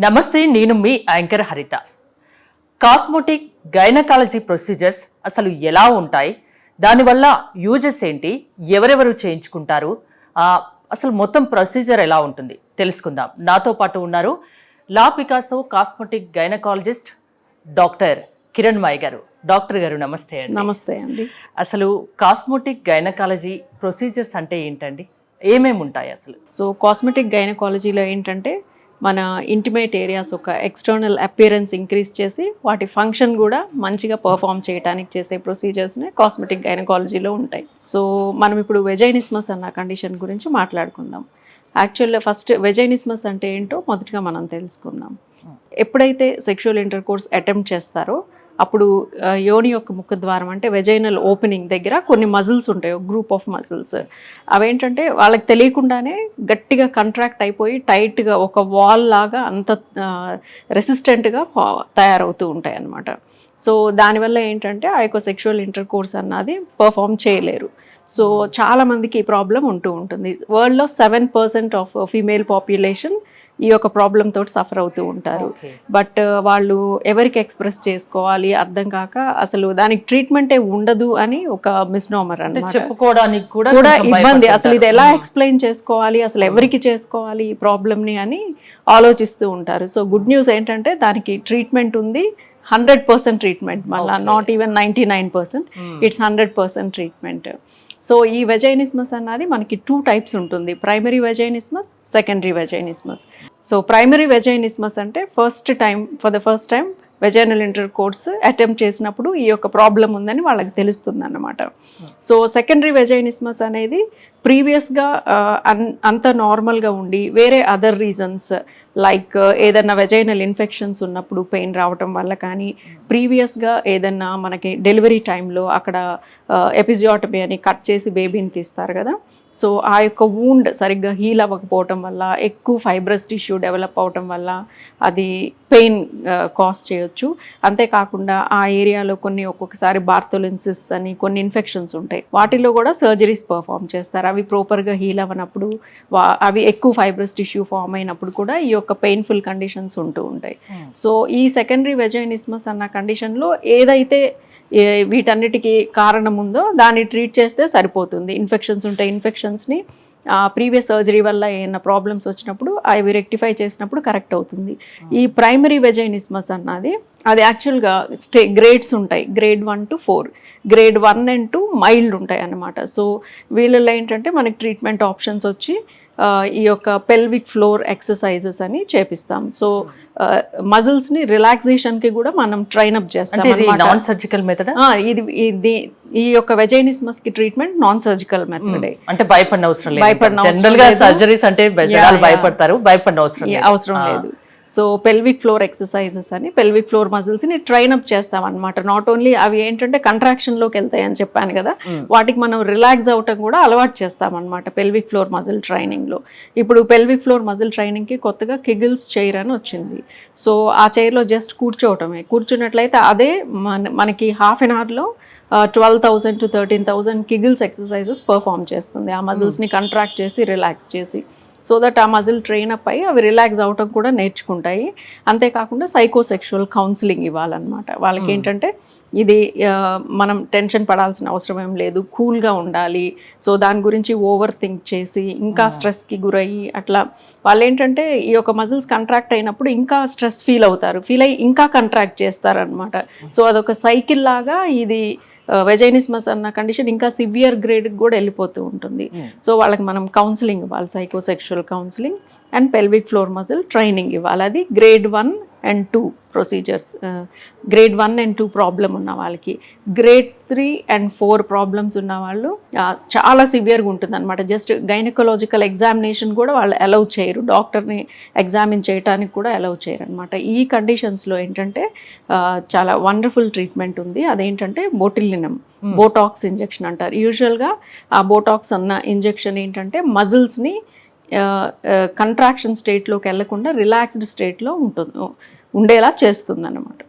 నమస్తే, నేను మీ యాంకర్ హరిత. కాస్మోటిక్ గైనకాలజీ ప్రొసీజర్స్ అసలు ఎలా ఉంటాయి, దానివల్ల యూజెస్ ఏంటి, ఎవరెవరు చేయించుకుంటారు, అసలు మొత్తం ప్రొసీజర్ ఎలా ఉంటుంది తెలుసుకుందాం. నాతో పాటు ఉన్నారు La Picasso cosmetic gynaecologist doctor Kiran Mai గారు. డాక్టర్ గారు నమస్తే అండి. నమస్తే అండి. అసలు కాస్మోటిక్ గైనకాలజీ ప్రొసీజర్స్ అంటే ఏంటండి, ఏమేమి ఉంటాయి అసలు? సో కాస్మెటిక్ గైనకాలజీలో ఏంటంటే మన ఇంటిమేట్ ఏరియాస్ ఒక ఎక్స్టర్నల్ అపియరెన్స్ ఇంక్రీజ్ చేసి వాటి ఫంక్షన్ కూడా మంచిగా పర్ఫామ్ చేయడానికి చేసే ప్రొసీజర్స్నే కాస్మెటిక్ గైనకాలజీలో ఉంటాయి. సో మనం ఇప్పుడు వెజైనిస్మస్ అన్న కండిషన్ గురించి మాట్లాడుకుందాం. యాక్చువల్గా ఫస్ట్ వెజైనిస్మస్ అంటే ఏంటో మొదటగా మనం తెలుసుకుందాం. ఎప్పుడైతే సెక్షువల్ ఇంటర్కోర్స్ అటెంప్ట్ చేస్తారో అప్పుడు యోని యొక్క ముఖద్వారం అంటే వెజైనల్ ఓపెనింగ్ దగ్గర కొన్ని మజిల్స్ ఉంటాయి, గ్రూప్ ఆఫ్ మజిల్స్. అవేంటంటే వాళ్ళకి తెలియకుండానే గట్టిగా కంట్రాక్ట్ అయిపోయి టైట్గా ఒక వాల్ లాగా అంత రెసిస్టెంట్గా తయారవుతూ ఉంటాయి అన్నమాట. సో దానివల్ల ఏంటంటే ఆ యొక్క సెక్షువల్ ఇంటర్కోర్స్ అన్నది పర్ఫామ్ చేయలేరు. సో చాలామందికి ఈ ప్రాబ్లం ఉంటూ ఉంటుంది. వరల్డ్లో 7% ఆఫ్ ఫీమేల్ పాపులేషన్ ఈ యొక్క ప్రాబ్లం తోటి సఫర్ అవుతూ ఉంటారు. బట్ వాళ్ళు ఎవరికి ఎక్స్ప్రెస్ చేసుకోవాలి అర్థం కాక అసలు దానికి ట్రీట్మెంటే ఉండదు అని ఒక మిస్నోమర్ అన్నమాట. చెప్పుకోవడానికి కూడా ఇబ్బంది, అసలు ఇది ఎలా ఎక్స్ప్లెయిన్ చేసుకోవాలి, అసలు ఎవరికి చేసుకోవాలి ఈ ప్రాబ్లమ్ని అని ఆలోచిస్తూ ఉంటారు. సో గుడ్ న్యూస్ ఏంటంటే దానికి ట్రీట్మెంట్ ఉంది, 100% ట్రీట్మెంట్, మళ్ళీ not even 99%, it's 100% treatment. So ఈ వెజైనిస్మస్ అన్నది మనకి 2 టైప్స్ ఉంటుంది, ప్రైమరీ వెజైనిస్మస్, సెకండరీ వెజైనిస్మస్. సో ప్రైమరీ వెజైనిస్మస్ అంటే for the first time vaginal intercourse attempt చేసినప్పుడు ఈ యొక్క ప్రాబ్లం ఉందని వాళ్ళకి తెలుస్తుంది అన్నమాట. సో సెకండరీ వెజైనిస్మస్ అనేది ప్రీవియస్గా అంత నార్మల్గా ఉండి వేరే అదర్ రీజన్స్ లైక్ ఏదన్నా వెజైనల్ ఇన్ఫెక్షన్స్ ఉన్నప్పుడు పెయిన్ రావటం వల్ల కానీ, ప్రీవియస్గా ఏదన్నా మనకి డెలివరీ టైంలో అక్కడ ఎపిజియోటమీ అని కట్ చేసి బేబీని తీస్తారు కదా, సో ఆ యొక్క వూండ్ సరిగ్గా హీల్ అవ్వకపోవటం వల్ల, ఎక్కువ ఫైబ్రస్ టిష్యూ డెవలప్ అవటం వల్ల అది పెయిన్ కాజ్ చేయొచ్చు. అంతేకాకుండా ఆ ఏరియాలో ఒక్కొక్కసారి బార్థోలెన్సిస్ అని కొన్ని ఇన్ఫెక్షన్స్ ఉంటాయి, వాటిలో కూడా సర్జరీస్ పర్ఫామ్ చేస్తారు. అవి ప్రాపర్గా హీల్ అవ్వనప్పుడు, అవి ఎక్కువ ఫైబ్రస్ టిష్యూ ఫామ్ అయినప్పుడు కూడా ఈ యొక్క పెయిన్ఫుల్ కండిషన్స్ ఉంటూ ఉంటాయి. సో ఈ సెకండరీ వెజైనిస్మస్ అన్న కండిషన్లో ఏదైతే వీటన్నిటికీ కారణం ఉందో దాన్ని ట్రీట్ చేస్తే సరిపోతుంది. ఇన్ఫెక్షన్స్ ఉంటాయి, ఇన్ఫెక్షన్స్ని ప్రీవియస్ సర్జరీ వల్ల ఏమైనా ప్రాబ్లమ్స్ వచ్చినప్పుడు అవి రెక్టిఫై చేసినప్పుడు కరెక్ట్ అవుతుంది. ఈ ప్రైమరీ వెజైనిస్మస్ అన్నది అది యాక్చువల్గా గ్రేడ్స్ ఉంటాయి, grade 1 to 4. Grade 1 and 2 mild ఉంటాయి అన్నమాట. సో వీళ్ళలో ఏంటంటే మనకి ట్రీట్మెంట్ ఆప్షన్స్ వచ్చి ఈ యొక్క పెల్విక్ ఫ్లోర్ ఎక్సర్సైజెస్ అని చేపిస్తాం. సో మజిల్స్ని రిలాక్సేషన్కి కూడా మనం ట్రైన్ అప్ చేస్తాం. నాన్ సర్జికల్ మెథడ్ ఇది ఈ యొక్క వెజైనిస్మస్కి ట్రీట్మెంట్ నాన్ సర్జికల్ మెథడే. అంటే భయపడిన అవసరం లేదు. జనరల్ గా సర్జరీస్ అంటే భయపడతారు, భయపడిన అవసరం లేదు. సో పెల్విక్ ఫ్లోర్ ఎక్సర్సైజెస్ అని పెల్విక్ ఫ్లోర్ మజిల్స్ని ట్రైన్ అప్ చేస్తాం అనమాట. నాట్ ఓన్లీ అవి ఏంటంటే కంట్రాక్షన్లోకి వెళ్తాయి అని చెప్పాను కదా, వాటికి మనం రిలాక్స్ అవటం కూడా అలవాటు చేస్తాం అనమాట పెల్విక్ ఫ్లోర్ మజిల్ ట్రైనింగ్లో. ఇప్పుడు పెల్విక్ ఫ్లోర్ మజిల్ ట్రైనింగ్కి కొత్తగా కిగిల్స్ చైర్ అని వచ్చింది. సో ఆ చైర్లో జస్ట్ కూర్చున్నట్లయితే అదే మనకి హాఫ్ అన్ అవర్లో 12,000 to 13,000 కిగిల్స్ ఎక్సర్సైజెస్ పర్ఫామ్ చేస్తుంది, ఆ మజిల్స్ని కంట్రాక్ట్ చేసి రిలాక్స్ చేసి. సో దట్ ఆ మజిల్ ట్రైన్ అప్ అయ్యి అవి రిలాక్స్ అవటం కూడా నేర్చుకుంటాయి. అంతేకాకుండా సైకోసెక్షువల్ కౌన్సిలింగ్ ఇవ్వాలన్నమాట వాళ్ళకి. ఏంటంటే ఇది మనం టెన్షన్ పడాల్సిన అవసరం ఏం లేదు, కూల్గా ఉండాలి. సో దాని గురించి ఓవర్ థింక్ చేసి ఇంకా స్ట్రెస్కి గురయ్యి అట్లా వాళ్ళు ఏంటంటే ఈ యొక్క మజిల్స్ కంట్రాక్ట్ అయినప్పుడు ఇంకా స్ట్రెస్ ఫీల్ అయ్యి ఇంకా కంట్రాక్ట్ చేస్తారనమాట. సో అదొక సైకిల్ లాగా ఇది వెజైనిస్మస్ అన్న కండిషన్ ఇంకా సివియర్ గ్రేడ్కి కూడా వెళ్ళిపోతూ ఉంటుంది. సో వాళ్ళకి మనం కౌన్సిలింగ్ ఇవ్వాలి, psychosexual counselling and pelvic floor muscle training ఇవ్వాలి. అది grade 1 and 2 procedures. Grade 1 and 2 problem ఉన్న వాళ్ళకి. గ్రేడ్ 3 and 4 ప్రాబ్లమ్స్ ఉన్న వాళ్ళు చాలా సివియర్గా ఉంటుంది అనమాట. జస్ట్ గైనకలాజికల్ ఎగ్జామినేషన్ కూడా వాళ్ళు అలౌ చేయరు, డాక్టర్ని ఎగ్జామిన్ చేయడానికి కూడా అలౌ చేయరు అనమాట. ఈ కండిషన్స్లో ఏంటంటే చాలా వండర్ఫుల్ ట్రీట్మెంట్ ఉంది. అదేంటంటే బోటిలినం, బోటాక్స్ ఇంజెక్షన్ అంటారు. యూజువల్గా ఆ బోటాక్స్ అన్న ఇంజెక్షన్ ఏంటంటే మజిల్స్ని కంట్రాక్షన్ స్టేట్లోకి వెళ్లకుండా రిలాక్స్డ్ స్టేట్లో ఉండేలా చేస్తుంది అన్నమాట.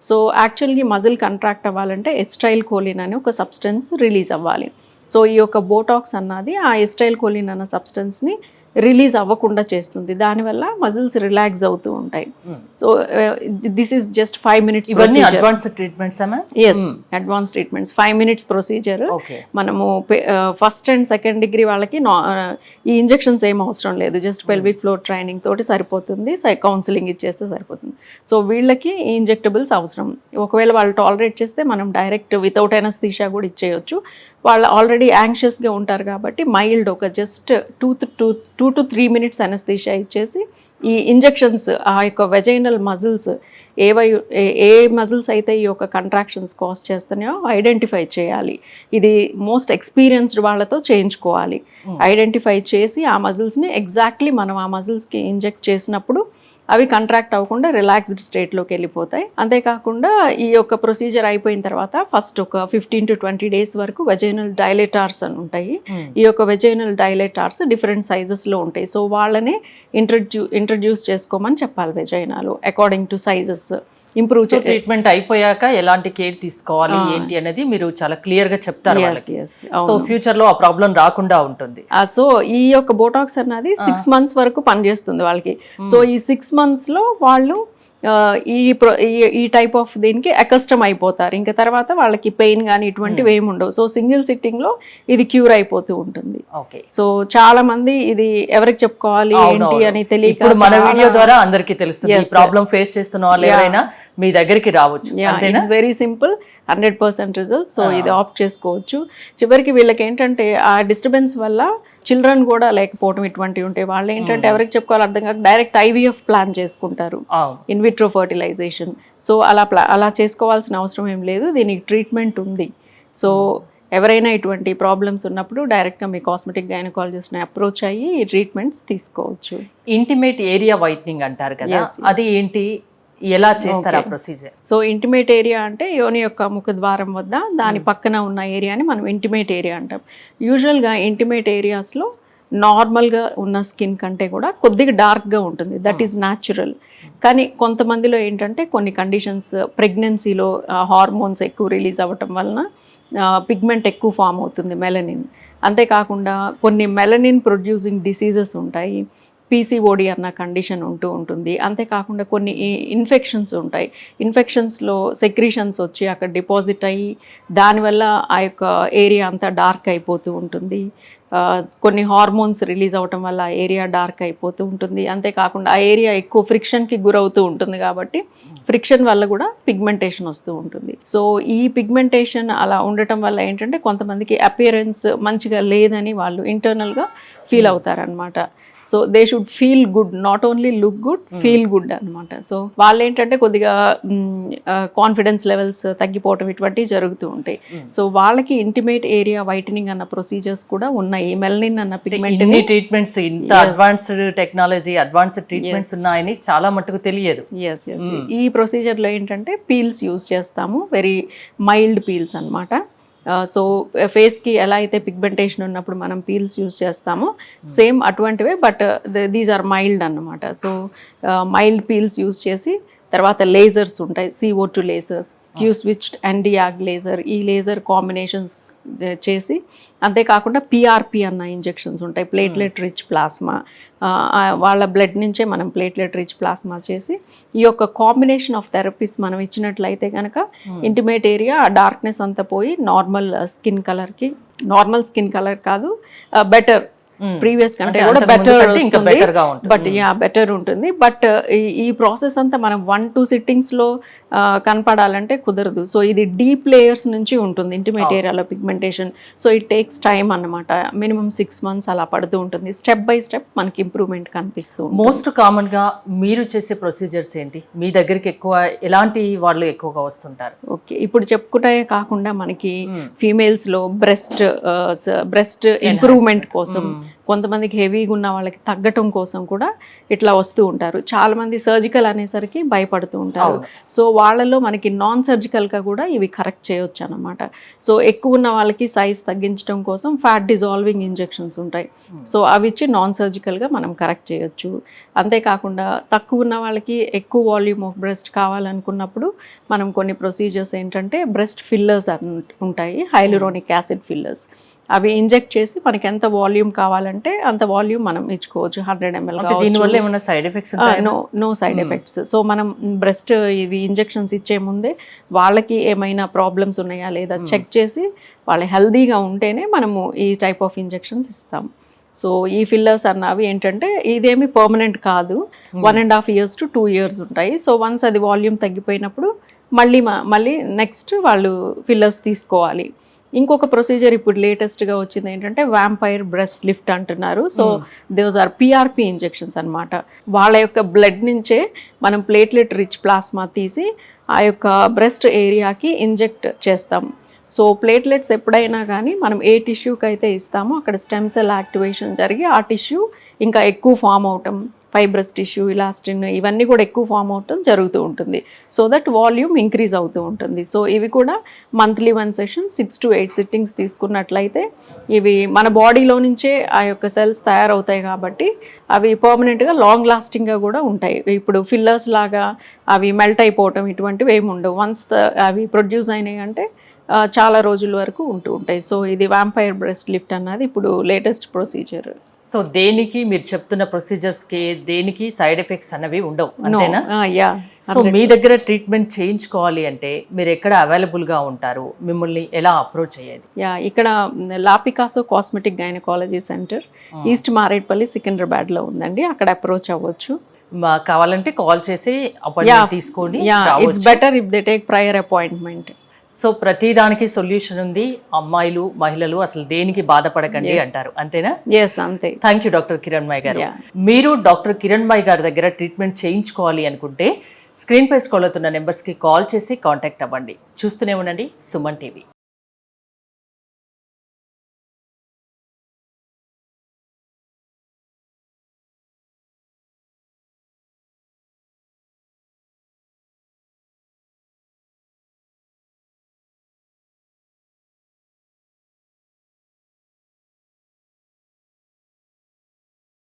సో యాక్చువల్గా మజిల్ కంట్రాక్ట్ అవ్వాలంటే ఎస్టైల్ కోలిన్ అనే ఒక సబ్స్టెన్స్ రిలీజ్ అవ్వాలి. సో ఈ యొక్క బోటాక్స్ అన్నది ఆ ఎస్టైల్ కోలిన్ అన్న సబ్స్టెన్స్ని రిలీజ్ అవ్వకుండా చేస్తుంది, దానివల్ల మజిల్స్ రిలాక్స్ అవుతూ ఉంటాయి. So this is just 5 minutes ఇవన్నీ advanced treatments yes advance treatments 5 minutes procedure. మనము ఫస్ట్ అండ్ సెకండ్ డిగ్రీ వాళ్ళకి ఈ ఇంజెక్షన్స్ ఏం అవసరం లేదు, జస్ట్ పెల్విక్ ఫ్లోర్ ట్రైనింగ్ తోటి సరిపోతుంది, కౌన్సిలింగ్ ఇచ్చేస్తే సరిపోతుంది. సో వీళ్ళకి ఈ ఇంజెక్టబుల్స్ అవసరం. ఒకవేళ వాళ్ళు టాలరేట్ చేస్తే మనం డైరెక్ట్ వితౌట్ ఎనస్థీషియా కూడా ఇచ్చేయచ్చు. వాళ్ళు ఆల్రెడీ యాంగ్షియస్గా ఉంటారు కాబట్టి మైల్డ్ ఒక జస్ట్ 2 to 3 minutes ఎనస్థీషియా ఇచ్చేసి ఈ ఇంజెక్షన్స్ ఆ యొక్క వెజైనల్ మజిల్స్ ఏ మజిల్స్ అయితే ఈ యొక్క కంట్రాక్షన్స్ కాజ్ చేస్తున్నాయో ఐడెంటిఫై చేయాలి. ఇది మోస్ట్ ఎక్స్పీరియన్స్డ్ వాళ్ళతో చేయించుకోవాలి. ఐడెంటిఫై చేసి ఆ మజిల్స్ని ఎగ్జాక్ట్లీ మనం ఆ మజిల్స్కి ఇంజెక్ట్ చేసినప్పుడు అవి కంట్రాక్ట్ అవ్వకుండా రిలాక్స్డ్ స్టేట్లోకి వెళ్ళిపోతాయి. అంతేకాకుండా ఈ యొక్క ప్రొసీజర్ అయిపోయిన తర్వాత ఫస్ట్ ఒక 15 to 20 days వరకు వెజైనల్ డైలేటార్స్ అని ఉంటాయి. ఈ యొక్క వెజైనల్ డైలేటార్స్ డిఫరెంట్ సైజెస్లో ఉంటాయి. సో వాళ్ళని ఇంట్రడ్యూస్ చేసుకోమని చెప్పాలి వెజైనాలో according to sizes. Improve treatment అయిపోయాక ఎలాంటి కేర్ తీసుకోవాలి ఏంటి అనేది మీరు చాలా క్లియర్ గా చెప్తారు. సో ఫ్యూచర్ లో ఆ ప్రాబ్లం రాకుండా ఉంటుంది. సో ఈ యొక్క బోటాక్స్ అన్నది 6 months వరకు పనిచేస్తుంది వాళ్ళకి. సో ఈ 6 months లో వాళ్ళు ఈ టైప్ ఆఫ్ దీనికి అకస్టమ్ అయిపోతారు. ఇంకా తర్వాత వాళ్ళకి పెయిన్ కానీ ఇటువంటివి ఏమి ఉండవు. సో సింగిల్ సిట్టింగ్ లో ఇది క్యూర్ అయిపోతూ ఉంటుంది. సో చాలా మంది ఇది ఎవరికి చెప్పుకోవాలి ఏంటి అని తెలియక మన వీడియో ద్వారా అందరికీ తెలుస్తుంది. ప్రాబ్లం ఫేస్ చేస్తున్న వాళ్ళు ఎవరైనా మీ దగ్గరికి రావచ్చు. It's very simple, 100% results. So ఇది ఆప్ట్ చేసుకోవచ్చు. చివరికి వీళ్ళకి ఏంటంటే ఆ డిస్టర్బెన్స్ వల్ల చిల్డ్రన్ కూడా లేకపోవడం ఇటువంటివి ఉంటాయి. వాళ్ళు ఏంటంటే ఎవరికి చెప్పుకోవాలి అర్థం కాక డైరెక్ట్ IVF ప్లాన్ చేసుకుంటారు, ఇన్విట్రో ఫర్టిలైజేషన్. సో అలా చేసుకోవాల్సిన అవసరం ఏం లేదు, దీనికి ట్రీట్మెంట్ ఉంది. సో ఎవరైనా ఇటువంటి ప్రాబ్లమ్స్ ఉన్నప్పుడు డైరెక్ట్గా మీ కాస్మెటిక్ గైనకాలజిస్ట్ని అప్రోచ్ అయ్యి ఈ ట్రీట్మెంట్స్ తీసుకోవచ్చు. ఇంటిమేట్ ఏరియా వైట్నింగ్ అంటారు కదా, అది ఏంటి, ఎలా చేస్తారు ఆ ప్రొసీజర్? సో ఇంటిమేట్ ఏరియా అంటే యోని యొక్క ముఖద్వారం వద్ద దాని పక్కన ఉన్న ఏరియాని మనం ఇంటిమేట్ ఏరియా అంటాం. యూజువల్గా ఇంటిమేట్ ఏరియాస్లో నార్మల్గా ఉన్న స్కిన్ కంటే కూడా కొద్దిగా డార్క్గా ఉంటుంది, దట్ ఈజ్ న్యాచురల్. కానీ కొంతమందిలో ఏంటంటే కొన్ని కండిషన్స్, ప్రెగ్నెన్సీలో హార్మోన్స్ ఎక్కువ రిలీజ్ అవ్వటం వలన పిగ్మెంట్ ఎక్కువ ఫామ్ అవుతుంది, మెలనిన్. అంతేకాకుండా కొన్ని మెలనిన్ ప్రొడ్యూసింగ్ డిసీజెస్ ఉంటాయి, PCOD అన్న కండిషన్ ఉంటుంది. అంతేకాకుండా కొన్ని ఇన్ఫెక్షన్స్ ఉంటాయి, ఇన్ఫెక్షన్స్లో సెక్రీషన్స్ వచ్చి అక్కడ డిపాజిట్ అయ్యి దానివల్ల ఆ యొక్క ఏరియా అంతా డార్క్ అయిపోతూ ఉంటుంది. కొన్ని హార్మోన్స్ రిలీజ్ అవ్వటం వల్ల ఆ ఏరియా డార్క్ అయిపోతూ ఉంటుంది. అంతేకాకుండా ఆ ఏరియా ఎక్కువ ఫ్రిక్షన్కి గురవుతూ ఉంటుంది కాబట్టి ఫ్రిక్షన్ వల్ల కూడా పిగ్మెంటేషన్ వస్తూ ఉంటుంది. సో ఈ పిగ్మెంటేషన్ అలా ఉండటం వల్ల ఏంటంటే కొంతమందికి అపియరెన్స్ మంచిగా లేదని వాళ్ళు ఇంటర్నల్గా ఫీల్ అవుతారనమాట. So they should feel good, not only look good, feel good అనమాట. సో వాళ్ళు ఏంటంటే కొద్దిగా కాన్ఫిడెన్స్ లెవెల్స్ తగ్గిపోవటం ఇటువంటివి జరుగుతూ ఉంటాయి. సో వాళ్ళకి ఇంటిమేట్ ఏరియా వైటనింగ్ అన్న ప్రొసీజర్స్ కూడా ఉన్నాయి. మెలనిన్ అన్న పిగ్మెంట్ ట్రీట్మెంట్స్, ఇంత అడ్వాన్స్డ్ టెక్నాలజీ, అడ్వాన్స్డ్ ట్రీట్మెంట్స్ ఉన్నాయని చాలా మట్టుకు తెలియదు. ఈ ప్రొసీజర్లో ఏంటంటే పీల్స్ యూజ్ చేస్తాము, వెరీ మైల్డ్ పీల్స్ అనమాట. సో ఫేస్కి ఎలా అయితే పిగ్మెంటేషన్ ఉన్నప్పుడు మనం పీల్స్ యూజ్ చేస్తామో సేమ్ అటువంటివే, బట్ దీస్ ఆర్ మైల్డ్ అన్నమాట. సో మైల్డ్ పీల్స్ యూజ్ చేసి తర్వాత లేజర్స్ ఉంటాయి, CO2 lasers, Q-switched Nd:YAG laser, ఈ లేజర్ కాంబినేషన్స్ చేసి, అంతేకాకుండా PRP అన్న ఇంజెక్షన్స్ ఉంటాయి, ప్లేట్లెట్ రిచ్ ప్లాస్మా. వాళ్ళ బ్లడ్ నుంచే మనం ప్లేట్లెట్ రిచ్ ప్లాస్మా చేసి ఈ యొక్క కాంబినేషన్ ఆఫ్ థెరపీస్ మనం ఇచ్చినట్లయితే కనుక ఇంటిమేట్ ఏరియా ఆ డార్క్నెస్ అంతా పోయి నార్మల్ స్కిన్ కలర్కి, నార్మల్ స్కిన్ కలర్ కాదు, బెటర్, ప్రీవియస్ కంటే కూడా బెటర్ బెటర్ ఉంటుంది. బట్ ఈ ప్రాసెస్ అంతా మనం 1-2 సిట్టింగ్స్లో కనపడాలంటే కుదరదు. సో ఇది డీప్ లేయర్స్ నుంచి ఉంటుంది ఇంటిమేట్ ఏరియాలో pigmentation. So it takes time అన్నమాట, మినిమం 6 months అలా పడుతూ ఉంటుంది. స్టెప్ బై స్టెప్ మనకి ఇంప్రూవ్మెంట్ కనిపిస్తూ. మోస్ట్ కామన్ గా మీరు చేసే ప్రొసీజర్స్ ఏంటి? మీ దగ్గరికి ఎక్కువ ఎలాంటి వాళ్ళు ఎక్కువగా వస్తుంటారు? ఓకే, ఇప్పుడు చెప్పుకుంటే కాకుండా మనకి ఫీమేల్స్ లో బ్రెస్ట్ ఇంప్రూవ్మెంట్ కోసం, కొంతమందికి హెవీగా ఉన్న వాళ్ళకి తగ్గటం కోసం కూడా ఇట్లా వస్తూ ఉంటారు. చాలా మంది సర్జికల్ అనేసరికి భయపడుతూ ఉంటారు. సో వాళ్ళలో మనకి నాన్ సర్జికల్గా కూడా ఇవి కరెక్ట్ చేయొచ్చు అన్నమాట. సో ఎక్కువ ఉన్న వాళ్ళకి సైజ్ తగ్గించడం కోసం ఫ్యాట్ డిజాల్వింగ్ ఇంజెక్షన్స్ ఉంటాయి. సో అవి ఇచ్చి నాన్ సర్జికల్గా మనం కరెక్ట్ చేయొచ్చు. అంతేకాకుండా తక్కువ ఉన్న వాళ్ళకి ఎక్కువ వాల్యూమ్ ఆఫ్ బ్రెస్ట్ కావాలనుకున్నప్పుడు మనం కొన్ని ప్రొసీజర్స్ ఏంటంటే బ్రెస్ట్ ఫిల్లర్స్ ఉంటాయి, హైలూరోనిక్ యాసిడ్ ఫిల్లర్స్. అవి ఇంజెక్ట్ చేసి మనకి ఎంత వాల్యూమ్ కావాలంటే అంత వాల్యూమ్ మనం ఇచ్చుకోవచ్చు. 100 ml అంటే దీనివల్ల ఏమైనా side effects no side effects. So మనం బ్రెస్ట్ ఇవి ఇంజెక్షన్స్ ఇచ్చే ముందే వాళ్ళకి ఏమైనా ప్రాబ్లమ్స్ ఉన్నాయా లేదా చెక్ చేసి వాళ్ళు హెల్దీగా ఉంటేనే మనము ఈ టైప్ ఆఫ్ ఇంజెక్షన్స్ ఇస్తాం. సో ఈ ఫిల్లర్స్ అన్నవి ఏంటంటే ఇదేమి పర్మనెంట్ కాదు, 1.5 years to 2 years ఉంటాయి. సో వన్స్ అది వాల్యూమ్ తగ్గిపోయినప్పుడు మళ్ళీ నెక్స్ట్ వాళ్ళు ఫిల్లర్స్ తీసుకోవాలి. ఇంకొక ప్రొసీజర్ ఇప్పుడు లేటెస్ట్గా వచ్చింది ఏంటంటే వ్యాంపైర్ బ్రెస్ట్ లిఫ్ట్ అంటున్నారు. So those are PRP injections అనమాట. వాళ్ళ యొక్క బ్లడ్ నుంచే మనం ప్లేట్లెట్ రిచ్ ప్లాస్మా తీసి ఆ యొక్క బ్రెస్ట్ ఏరియాకి ఇంజెక్ట్ చేస్తాం. సో ప్లేట్లెట్స్ ఎప్పుడైనా కానీ మనం ఏ టిష్యూకి అయితే ఇస్తామో అక్కడ స్టెమ్ సెల్ యాక్టివేషన్ జరిగి ఆ టిష్యూ ఇంకా ఎక్కువ ఫామ్ అవటం, ఫైబ్రస్ టిష్యూ, ఇలాస్టిన్ ఇవన్నీ కూడా ఎక్కువ ఫామ్ అవటం జరుగుతూ ఉంటుంది. సో దట్ వాల్యూమ్ ఇంక్రీజ్ అవుతూ ఉంటుంది. సో ఇవి కూడా మంత్లీ 1 session 6 to 8 sittings తీసుకున్నట్లయితే ఇవి మన బాడీలో నుంచే ఆ యొక్క సెల్స్ తయారవుతాయి కాబట్టి అవి పర్మనెంట్గా లాంగ్ లాస్టింగ్గా కూడా ఉంటాయి. ఇప్పుడు ఫిల్లర్స్ లాగా అవి మెల్ట్ అయిపోవటం ఇటువంటివి ఏమి ఉండవు. వన్స్ అవి ప్రొడ్యూస్ అయినాయి అంటే చాలా రోజుల వరకు ఉంటూ ఉంటాయి. సో ఇది వ్యాంపైర్ బ్రెస్ట్ లిఫ్ట్ అన్నది ఇప్పుడు లేటెస్ట్ ప్రొసీజర్. సో దేనికి మీరు చెప్తున్న ప్రొసీజర్స్కి దేనికి సైడ్ ఎఫెక్ట్స్ అనేవి ఉండవు అంతేనా? యా. సో మీ దగ్గర ట్రీట్మెంట్ చేయించుకోవాలి అంటే మీరు ఎక్కడ అవైలబుల్గా ఉంటారు, మిమ్మల్ని ఎలా అప్రోచ్ అయ్యేది? యా, ఇక్కడ La Picasso cosmetic gynaecology centre east Maredpally సికింద్రాబాద్లో ఉందండి. అక్కడ అప్రోచ్ అవ్వచ్చు. కావాలంటే కాల్ చేసి అపాయింట్మెంట్ తీసుకోండి. It's better if they take prior appointment. So ప్రతి దానికి సొల్యూషన్ ఉంది. అమ్మాయిలు మహిళలు అసలు దేనికి బాధపడకండి అంటారు అంతేనా? ఎస్, అంతే. థ్యాంక్ యూ డాక్టర్ కిరణ్మయి గారు. మీరు డాక్టర్ కిరణ్మయి గారి దగ్గర ట్రీట్మెంట్ చేయించుకోవాలి అనుకుంటే స్క్రీన్ పై స్క్రోల్ అవుతున్న నెంబర్స్కి కాల్ చేసి కాంటాక్ట్ అవ్వండి. చూస్తూనే ఉండండి సుమన్ టీవీ.